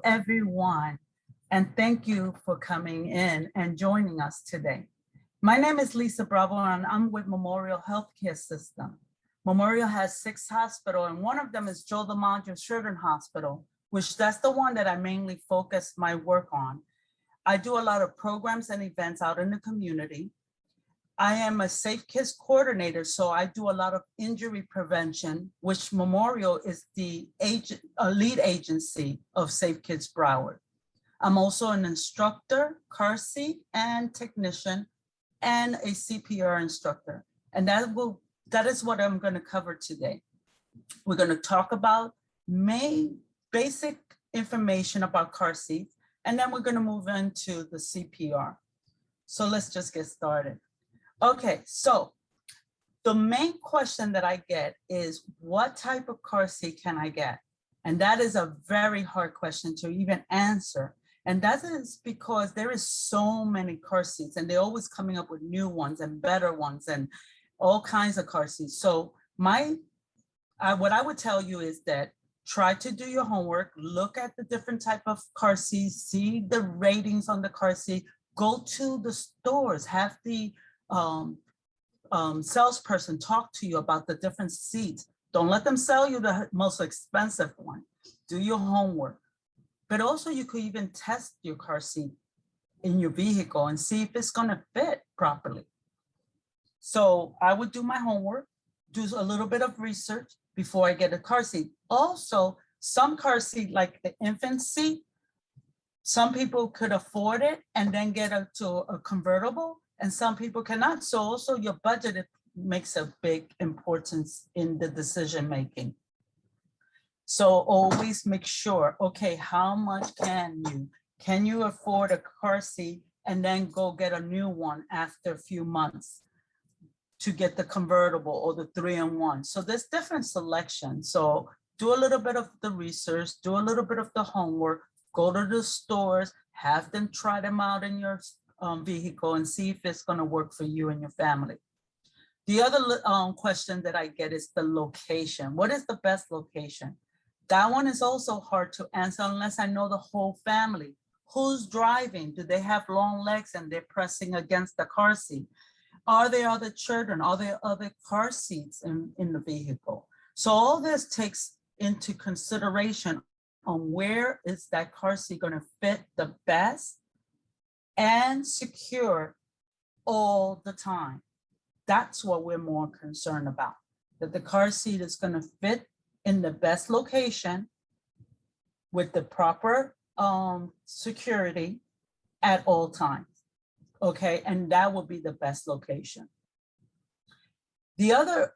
everyone, and thank you for coming in and joining us today. My name is Lisa Bravo, and I'm with Memorial Healthcare System. Memorial has 6 hospitals, and one of them is Joe DiMaggio Children's Hospital, which that's the one that I mainly focus my work on. I do a lot of programs and events out in the community. I am a Safe Kids coordinator, so I do a lot of injury prevention, which Memorial is the lead agency of Safe Kids Broward. I'm also an instructor, car seat and technician, and a CPR instructor. And that is what I'm going to cover today. We're going to talk about main basic information about car seats, and then we're going to move into the CPR. So let's just get started. Okay, so the main question that I get is, what type of car seat can I get? And that is a very hard question to even answer. And that is because there is so many car seats, and they're always coming up with new ones and better ones and all kinds of car seats. So what I would tell you is that try to do your homework, look at the different type of car seats, see the ratings on the car seat, go to the stores, have the salesperson talk to you about the different seats. Don't let them sell you the most expensive one. Do your homework. But also you could even test your car seat in your vehicle and see if it's gonna fit properly. So I would do my homework, do a little bit of research before I get a car seat. Also, some car seat, like the infant seat, some people could afford it and then get to a convertible, and some people cannot. So also your budget makes a big importance in the decision making. So always make sure, okay, how much can you afford a car seat and then go get a new one after a few months to get the convertible or the 3-in-1. So there's different selections. So do a little bit of the research, do a little bit of the homework, go to the stores, have them try them out in your vehicle and see if it's going to work for you and your family. The other question that I get is the location. What is the best location? That one is also hard to answer unless I know the whole family. Who's driving? Do they have long legs and they're pressing against the car seat? Are there other children? Are there other car seats in the vehicle? So all this takes into consideration on where is that car seat going to fit the best and secure all the time. That's what we're more concerned about, that the car seat is going to fit in the best location with the proper security at all times. Okay, and that would be the best location. The other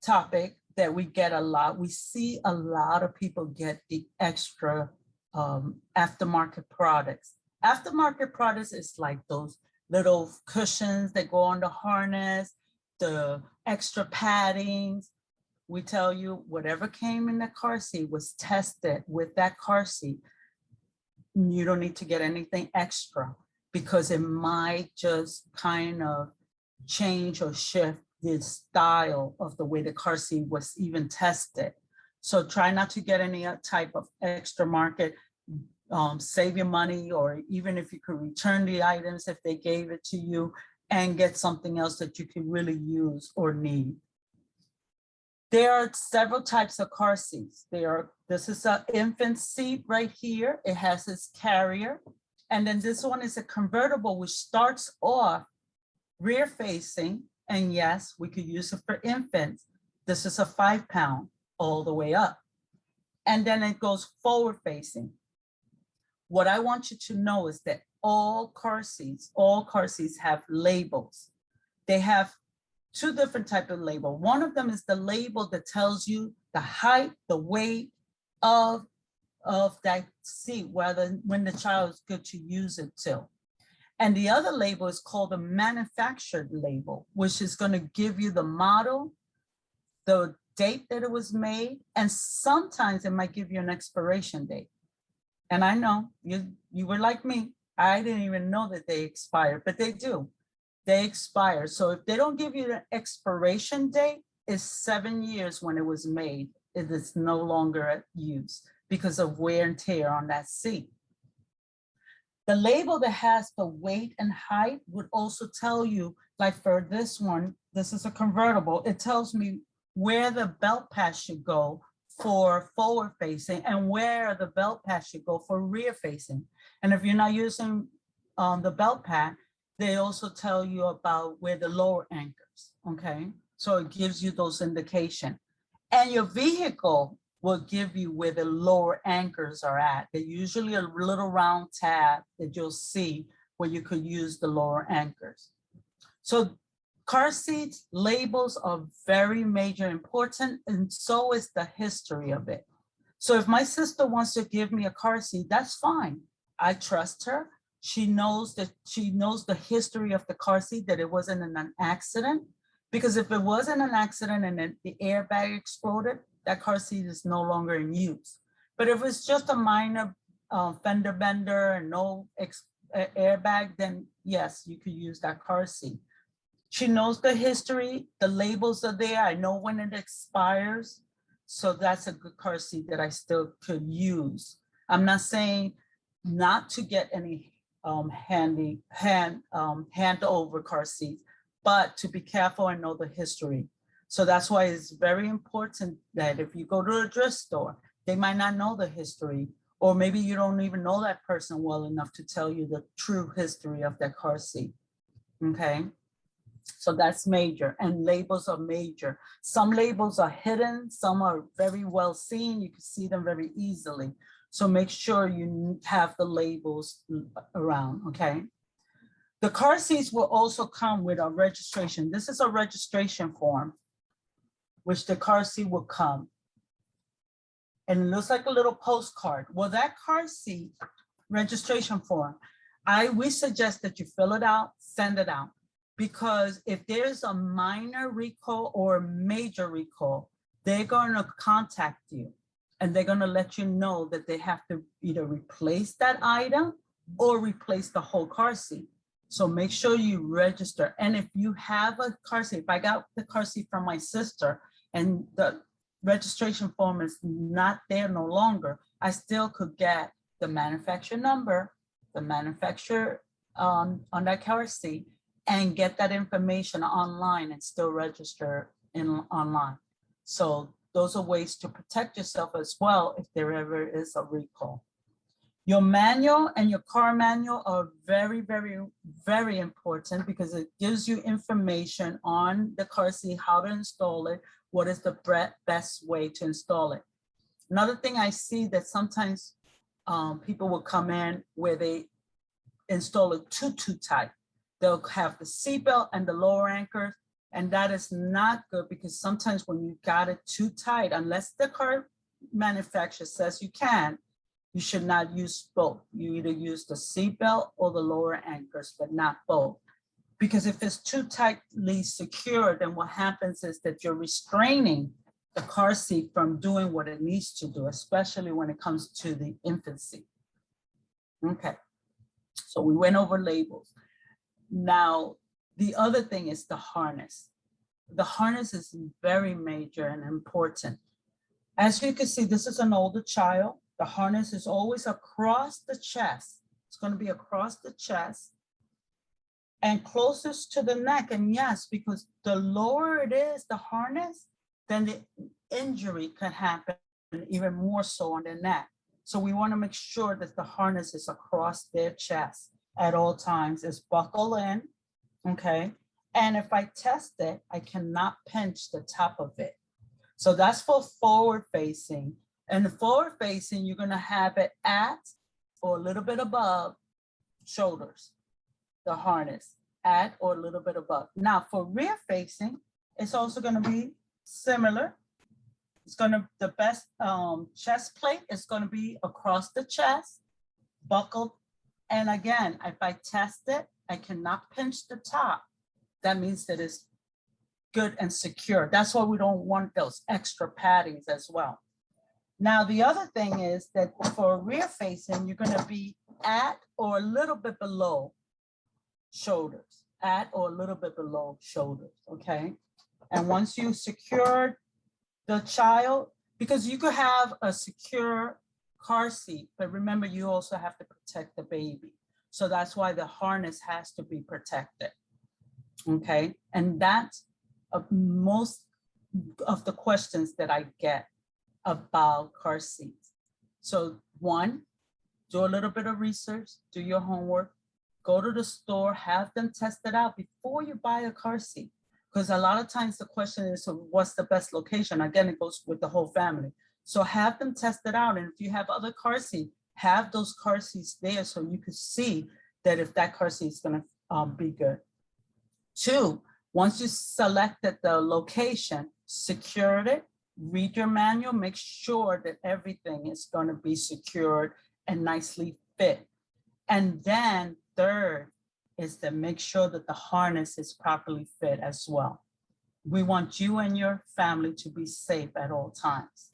topic that we get a lot, we see a lot of people get the extra aftermarket products. Aftermarket products is like those little cushions that go on the harness, the extra paddings. We tell you whatever came in the car seat was tested with that car seat. You don't need to get anything extra because it might just kind of change or shift the style of the way the car seat was even tested. So try not to get any type of extra market. Save your money, or even if you could return the items if they gave it to you, and get something else that you can really use or need. There are several types of car seats. This is an infant seat right here. It has its carrier. And then this one is a convertible, which starts off rear facing. And yes, we could use it for infants. This is a 5-pound all the way up. And then it goes forward facing. What I want you to know is that all car seats have labels. They have 2 different types of label. One of them is the label that tells you the height, the weight of that seat, when the child is good to use it till. And the other label is called the manufactured label, which is going to give you the model, the date that it was made, and sometimes it might give you an expiration date. And I know you were like me. I didn't even know that they expired, but they do. They expire. So if they don't give you the expiration date, it's 7 years when it was made. It is no longer at use. because of wear and tear on that seat. The label that has the weight and height would also tell you, like for this one, this is a convertible, it tells me where the belt pad should go for forward facing and where the belt pad should go for rear facing. And if you're not using the belt pad, they also tell you about where the lower anchors, okay? So it gives you those indications. And your vehicle will give you where the lower anchors are at. They're usually a little round tab that you'll see where you could use the lower anchors. So car seats labels are very major important, and so is the history of it. So if my sister wants to give me a car seat, that's fine. I trust her. She knows the history of the car seat, that it wasn't in an accident. Because if it wasn't an accident and then the airbag exploded, that car seat is no longer in use. But if it's just a minor fender bender and no airbag, then yes, you could use that car seat. She knows the history, the labels are there. I know when it expires. So that's a good car seat that I still could use. I'm not saying not to get any hand over car seats, but to be careful and know the history. So that's why it's very important that if you go to a thrift store, they might not know the history, or maybe you don't even know that person well enough to tell you the true history of that car seat, okay? So that's major, and labels are major. Some labels are hidden, some are very well seen. You can see them very easily. So make sure you have the labels around, okay? The car seats will also come with a registration. This is a registration form, which the car seat will come. And it looks like a little postcard. Well, that car seat registration form, we suggest that you fill it out, send it out. Because if there's a minor recall or a major recall, they're going to contact you and they're going to let you know that they have to either replace that item or replace the whole car seat. So make sure you register. And if you have a car seat, if I got the car seat from my sister and the registration form is not there no longer, I still could get the manufacturer number, the manufacturer on that car seat, and get that information online and still register online. So those are ways to protect yourself as well if there ever is a recall. Your manual and your car manual are very, very, very important because it gives you information on the car seat, how to install it, what is the best way to install it. Another thing I see that sometimes people will come in where they install it too tight. They'll have the seatbelt and the lower anchors, and that is not good because sometimes when you got it too tight, unless the car manufacturer says you can, you should not use both. You either use the seatbelt or the lower anchors, but not both. Because if it's too tightly secured, then what happens is that you're restraining the car seat from doing what it needs to do, especially when it comes to the infancy. Okay, so we went over labels. Now, the other thing is the harness. The harness is very major and important. As you can see, this is an older child. The harness is always across the chest. It's going to be across the chest and closest to the neck. And yes, because the lower it is, the harness, then the injury can happen even more so on the neck. So we want to make sure that the harness is across their chest at all times. It's buckled in, okay? And if I test it, I cannot pinch the top of it. So that's for forward facing. And the forward facing, you're gonna have it at or a little bit above shoulders, the harness, at or a little bit above. Now for rear facing, it's also gonna be similar. It's gonna, the best chest plate is gonna be across the chest, buckled. And again, if I test it, I cannot pinch the top. That means that it's good and secure. That's why we don't want those extra paddings as well. Now, the other thing is that for rear facing, you're going to be at or a little bit below shoulders, at or a little bit below shoulders, okay? And once you secure the child, because you could have a secure car seat, but remember, you also have to protect the baby. So that's why the harness has to be protected. Okay, and that's most of the questions that I get about car seats. So one, do a little bit of research, do your homework, go to the store, have them test it out before you buy a car seat. Because a lot of times the question is, so what's the best location? Again, it goes with the whole family. So have them test it out. And if you have other car seats, have those car seats there so you can see that if that car seat is going to be good. Two, once you selected the location, secure it, read your manual, make sure that everything is going to be secured and nicely fit. And then third is to make sure that the harness is properly fit as well. We want you and your family to be safe at all times.